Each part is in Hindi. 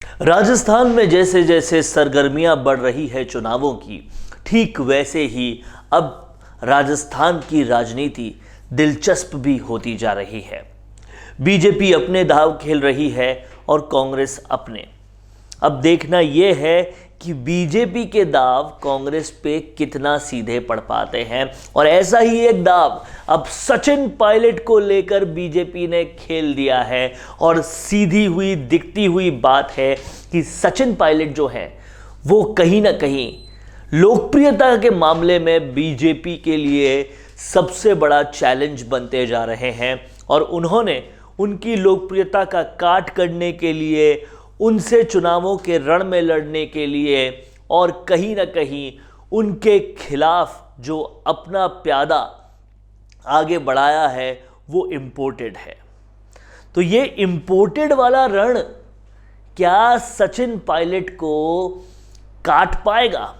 राजस्थान में जैसे जैसे सरगर्मियां बढ़ रही है चुनावों की, ठीक वैसे ही अब राजस्थान की राजनीति दिलचस्प भी होती जा रही है। बीजेपी अपने दांव खेल रही है और कांग्रेस अपने। अब देखना यह है कि बीजेपी के दाव कांग्रेस पे कितना सीधे पड़ पाते हैं। और ऐसा ही एक दाव अब सचिन पायलट को लेकर बीजेपी ने खेल दिया है। और सीधी हुई दिखती हुई बात है कि सचिन पायलट जो है वो कहीं ना कहीं लोकप्रियता के मामले में बीजेपी के लिए सबसे बड़ा चैलेंज बनते जा रहे हैं। और उन्होंने उनकी लोकप्रियता का काट करने के लिए, उनसे चुनावों के रण में लड़ने के लिए और कहीं ना कहीं उनके खिलाफ जो अपना प्यादा आगे बढ़ाया है वो इम्पोर्टेड है। तो ये इम्पोर्टेड वाला रण क्या सचिन पायलट को काट पाएगा?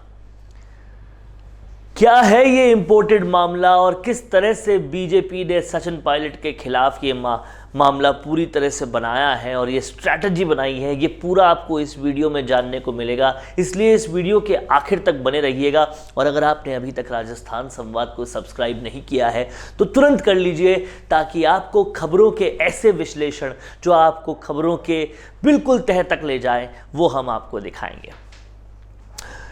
क्या है ये इम्पोर्टेड मामला और किस तरह से बीजेपी ने सचिन पायलट के खिलाफ ये मामला पूरी तरह से बनाया है और ये स्ट्रैटेजी बनाई है, ये पूरा आपको इस वीडियो में जानने को मिलेगा। इसलिए इस वीडियो के आखिर तक बने रहिएगा। और अगर आपने अभी तक राजस्थान संवाद को सब्सक्राइब नहीं किया है तो तुरंत कर लीजिए, ताकि आपको खबरों के ऐसे विश्लेषण जो आपको खबरों के बिल्कुल तह तक ले जाए वो हम आपको दिखाएंगे।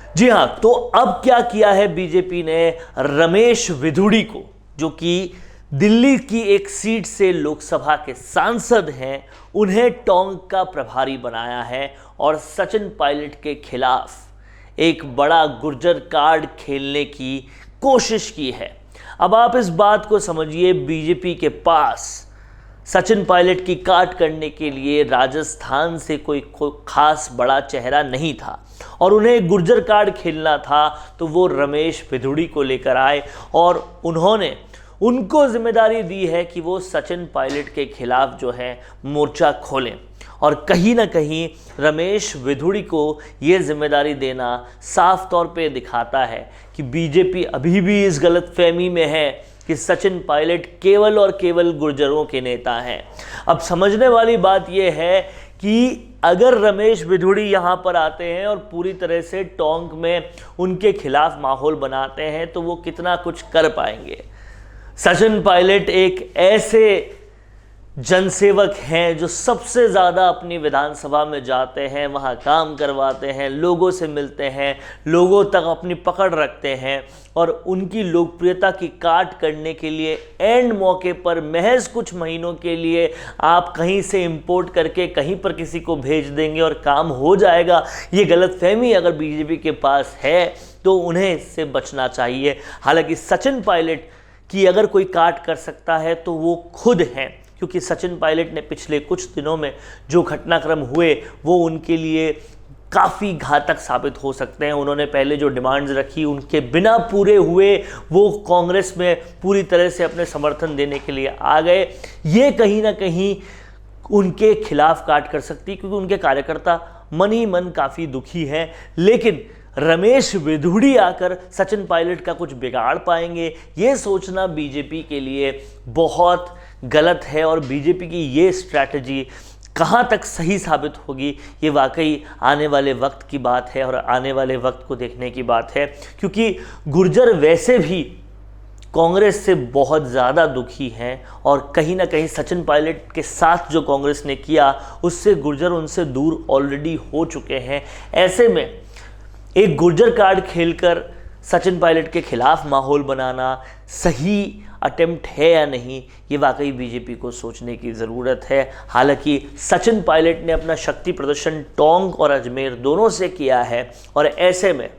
जी हां, तो अब क्या किया है बीजेपी ने? रमेश विधुड़ी को, जो कि दिल्ली की एक सीट से लोकसभा के सांसद हैं, उन्हें टोंक का प्रभारी बनाया है और सचिन पायलट के खिलाफ एक बड़ा गुर्जर कार्ड खेलने की कोशिश की है। अब आप इस बात को समझिए, बीजेपी के पास सचिन पायलट की काट करने के लिए राजस्थान से कोई खास बड़ा चेहरा नहीं था और उन्हें गुर्जर कार्ड खेलना था, तो वो रमेश विधुड़ी को लेकर आए और उन्होंने उनको जिम्मेदारी दी है कि वो सचिन पायलट के खिलाफ जो है मोर्चा खोलें। और कहीं ना कहीं रमेश विधुड़ी को ये जिम्मेदारी देना साफ तौर पे दिखाता है कि बीजेपी अभी भी इस गलतफहमी में है कि सचिन पायलट केवल और केवल गुर्जरों के नेता हैं। अब समझने वाली बात यह है कि अगर रमेश विधुड़ी यहाँ पर आते हैं और पूरी तरह से टोंक में उनके खिलाफ माहौल बनाते हैं तो वो कितना कुछ कर पाएंगे। सचिन पायलट एक ऐसे जनसेवक हैं जो सबसे ज़्यादा अपनी विधानसभा में जाते हैं, वहाँ काम करवाते हैं, लोगों से मिलते हैं, लोगों तक अपनी पकड़ रखते हैं और उनकी लोकप्रियता की काट करने के लिए एंड मौके पर महज कुछ महीनों के लिए आप कहीं से इंपोर्ट करके कहीं पर किसी को भेज देंगे और काम हो जाएगा। ये गलतफहमी अगर बीजेपी के पास है तो उन्हें इससे बचना चाहिए। हालांकि सचिन पायलट की अगर कोई काट कर सकता है तो वो खुद हैं, क्योंकि सचिन पायलट ने पिछले कुछ दिनों में जो घटनाक्रम हुए वो उनके लिए काफ़ी घातक साबित हो सकते हैं। उन्होंने पहले जो डिमांड्स रखी उनके बिना पूरे हुए वो कांग्रेस में पूरी तरह से अपने समर्थन देने के लिए आ गए। ये कहीं ना कहीं उनके खिलाफ काट कर सकती, क्योंकि उनके कार्यकर्ता मन ही मन काफ़ी दुखी हैं। लेकिन रमेश विधुड़ी आकर सचिन पायलट का कुछ बिगाड़ पाएंगे, ये सोचना बीजेपी के लिए बहुत गलत है। और बीजेपी की ये स्ट्रैटेजी कहाँ तक सही साबित होगी ये वाकई आने वाले वक्त की बात है और आने वाले वक्त को देखने की बात है। क्योंकि गुर्जर वैसे भी कांग्रेस से बहुत ज़्यादा दुखी हैं और कहीं ना कहीं सचिन पायलट के साथ जो कांग्रेस ने किया उससे गुर्जर उनसे दूर ऑलरेडी हो चुके हैं। ऐसे में एक गुर्जर कार्ड खेलकर सचिन पायलट के खिलाफ माहौल बनाना सही अटेम्प्ट है या नहीं, ये वाकई बीजेपी को सोचने की ज़रूरत है। हालांकि सचिन पायलट ने अपना शक्ति प्रदर्शन टोंक और अजमेर दोनों से किया है और ऐसे में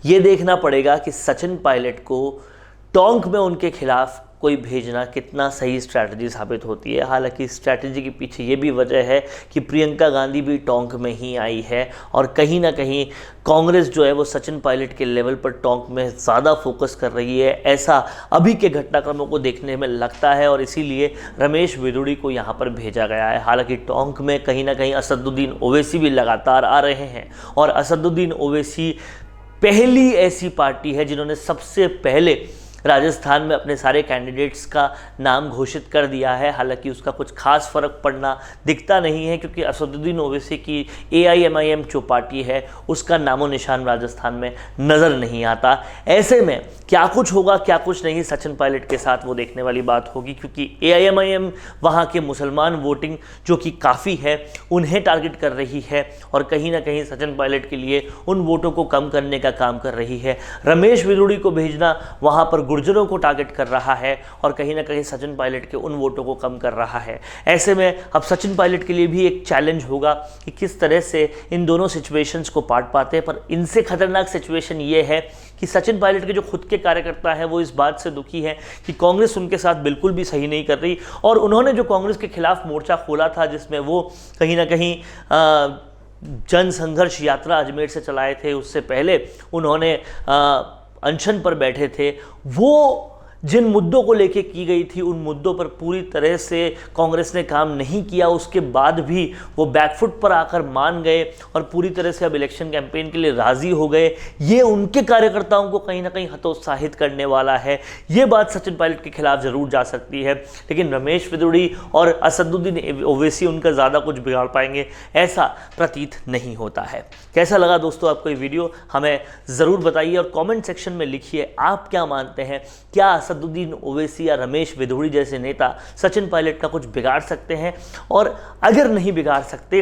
ये देखना पड़ेगा कि सचिन पायलट को टोंक में उनके खिलाफ कोई भेजना कितना सही स्ट्रैटेजी साबित होती है। हालांकि स्ट्रैटेजी के पीछे ये भी वजह है कि प्रियंका गांधी भी टोंक में ही आई है और कहीं ना कहीं कांग्रेस जो है वो सचिन पायलट के लेवल पर टोंक में ज़्यादा फोकस कर रही है, ऐसा अभी के घटनाक्रमों को देखने में लगता है। और इसीलिए रमेश विधुड़ी को यहाँ पर भेजा गया है। हालांकि टोंक में कहीं ना कहीं असदुद्दीन ओवैसी भी लगातार आ रहे हैं और असदुद्दीन ओवैसी पहली ऐसी पार्टी है जिन्होंने सबसे पहले राजस्थान में अपने सारे कैंडिडेट्स का नाम घोषित कर दिया है। हालांकि उसका कुछ खास फर्क पड़ना दिखता नहीं है, क्योंकि असदुद्दीन ओवैसी की AIMIM जो पार्टी है उसका नामो निशान राजस्थान में नज़र नहीं आता। ऐसे में क्या कुछ होगा क्या कुछ नहीं सचिन पायलट के साथ, वो देखने वाली बात होगी, क्योंकि AIMIM वहाँ के मुसलमान वोटिंग जो कि काफ़ी है उन्हें टारगेट कर रही है और कहीं ना कहीं सचिन पायलट के लिए उन वोटों को कम करने का काम कर रही है। रमेश विदुड़ी को भेजना वहाँ पर गुर्जरों को टारगेट कर रहा है और कहीं ना कहीं सचिन पायलट के उन वोटों को कम कर रहा है। ऐसे में अब सचिन पायलट के लिए भी एक चैलेंज होगा कि किस तरह से इन दोनों सिचुएशंस को पाट पाते हैं। पर इनसे खतरनाक सिचुएशन ये है कि सचिन पायलट के जो खुद के कार्यकर्ता हैं वो इस बात से दुखी हैं कि कांग्रेस उनके साथ बिल्कुल भी सही नहीं कर रही, और उन्होंने जो कांग्रेस के खिलाफ मोर्चा खोला था जिसमें वो कहीं ना कहीं जन संघर्ष यात्रा अजमेर से चलाए थे, उससे पहले उन्होंने अनशन पर बैठे थे, वो जिन मुद्दों को लेके की गई थी उन मुद्दों पर पूरी तरह से कांग्रेस ने काम नहीं किया। उसके बाद भी वो बैकफुट पर आकर मान गए और पूरी तरह से अब इलेक्शन कैंपेन के लिए राज़ी हो गए। ये उनके कार्यकर्ताओं को कहीं ना कहीं हतोत्साहित करने वाला है। ये बात सचिन पायलट के खिलाफ ज़रूर जा सकती है, लेकिन रमेश विदुड़ी और असदुद्दीन ओवैसी उनका ज़्यादा कुछ बिगाड़ पाएंगे ऐसा प्रतीत नहीं होता है। कैसा लगा दोस्तों आपको ये वीडियो, हमें ज़रूर बताइए और कमेंट सेक्शन में लिखिए आप क्या मानते हैं। क्या असदुद्दीन ओवैसी या रमेश विदुड़ी जैसे नेता सचिन पायलट का कुछ बिगाड़ सकते हैं, और अगर नहीं बिगाड़ सकते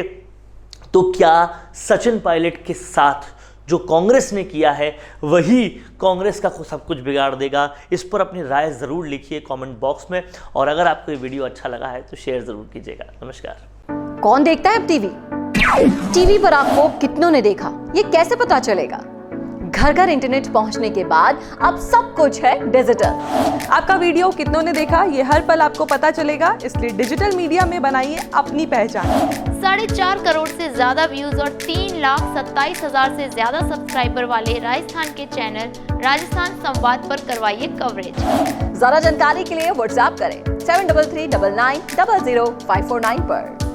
तो क्या सचिन पायलट के साथ जो कांग्रेस ने किया है वही कांग्रेस का सब कुछ बिगाड़ देगा? इस पर अपनी राय ज़रूर लिखिए कमेंट बॉक्स में, और अगर आपको ये वीडियो अच्छा लगा है तो शेयर ज़रूर कीजिएगा। नमस्कार। कौन देखता है अब टीवी पर आपको कितनों ने देखा, ये कैसे पता चलेगा? घर घर इंटरनेट पहुंचने के बाद अब सब कुछ है डिजिटल। आपका वीडियो कितनों ने देखा ये हर पल आपको पता चलेगा, इसलिए डिजिटल मीडिया में बनाइए अपनी पहचान। 4.5 करोड़ से ज्यादा व्यूज और 3,27,000 से ज्यादा सब्सक्राइबर वाले राजस्थान के चैनल राजस्थान संवाद पर करवाइए कवरेज। ज्यादा जानकारी के लिए व्हाट्सएप करें 7339900549 पर।